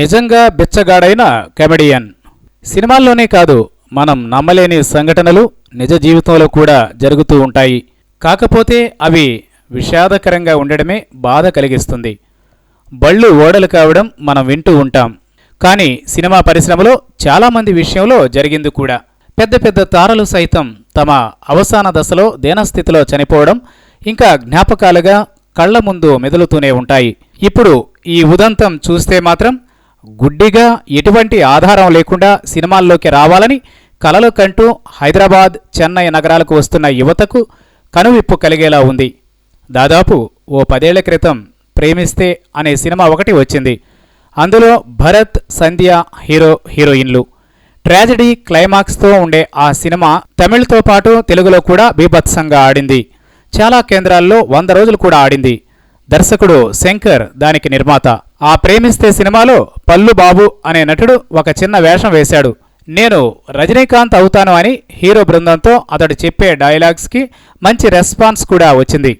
నిజంగా బిచ్చగాడైన కమెడియన్. సినిమాల్లోనే కాదు, మనం నమ్మలేని సంఘటనలు నిజ జీవితంలో కూడా జరుగుతూ ఉంటాయి. కాకపోతే అవి విషాదకరంగా ఉండడమే బాధ కలిగిస్తుంది. బళ్ళు ఓడలు కావడం మనం వింటూ ఉంటాం. కానీ సినిమా పరిశ్రమలో చాలామంది విషయంలో జరిగింది కూడా. పెద్ద పెద్ద తారలు సైతం తమ అవసాన దశలో దీనస్థితిలో చనిపోవడం ఇంకా జ్ఞాపకాలుగా కళ్ల ముందు మెదులుతూనే ఉంటాయి. ఇప్పుడు ఈ ఉదంతం చూస్తే మాత్రం గుడ్డిగా ఎటువంటి ఆధారం లేకుండా సినిమాల్లోకి రావాలని కలలు కంటూ హైదరాబాద్, చెన్నై నగరాలకు వస్తున్న యువతకు కనువిప్పు కలిగేలా ఉంది. దాదాపు ఓ 10 ఏళ్ల క్రితం ప్రేమిస్తే అనే సినిమా ఒకటి వచ్చింది. అందులో భరత్, సంధ్య హీరోయిన్లు. ట్రాజడీ క్లైమాక్స్తో ఉండే ఆ సినిమా తమిళ్తో పాటు తెలుగులో కూడా బీభత్సంగా ఆడింది. చాలా కేంద్రాల్లో 100 రోజులు కూడా ఆడింది. దర్శకుడు శంకర్ దానికి నిర్మాత. ఆ ప్రేమిస్తే సినిమాలో పల్లు బాబు అనే నటుడు ఒక చిన్న వేషం వేశాడు. నేను రజనీకాంత్ అవుతాను అని హీరో బృందంతో అతడు చెప్పే డైలాగ్స్కి మంచి రెస్పాన్స్ కూడా వచ్చింది.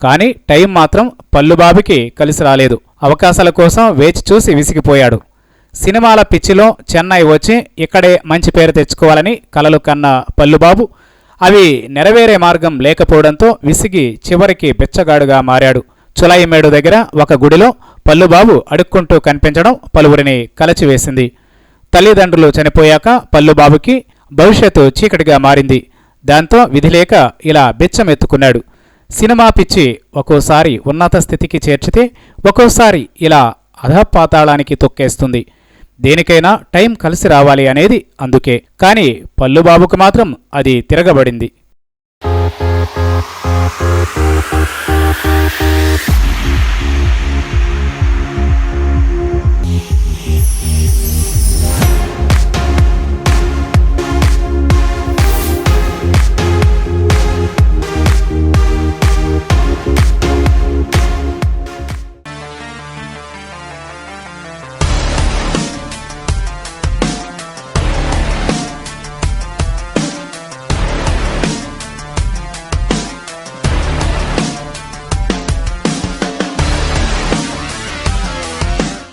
కానీ టైం మాత్రం పల్లుబాబుకి కలిసి రాలేదు. అవకాశాల కోసం వేచి చూసి విసిగిపోయాడు. సినిమాల పిచ్చిలో చెన్నై వచ్చి ఇక్కడే మంచి పేరు తెచ్చుకోవాలని కలలు కన్న పల్లుబాబు అవి నెరవేరే మార్గం లేకపోవడంతో విసిగి చివరికి బిచ్చగాడుగా మారాడు. చులాయిమేడు దగ్గర ఒక గుడిలో పల్లుబాబు అడుక్కుంటూ కనిపించడం పలువురిని కలచివేసింది. తల్లిదండ్రులు చనిపోయాక పల్లుబాబుకి భవిష్యత్తు చీకటిగా మారింది. దాంతో విధిలేక ఇలా బిచ్చమెత్తుకున్నాడు. సినిమా పిచ్చి ఒక్కోసారి ఉన్నత స్థితికి చేర్చితే ఒక్కోసారి ఇలా అధపాతాళానికి తొక్కేస్తుంది. దేనికైనా టైం కలిసి రావాలి అనేది అందుకే. కానీ పల్లుబాబుకు మాత్రం అది తిరగబడింది.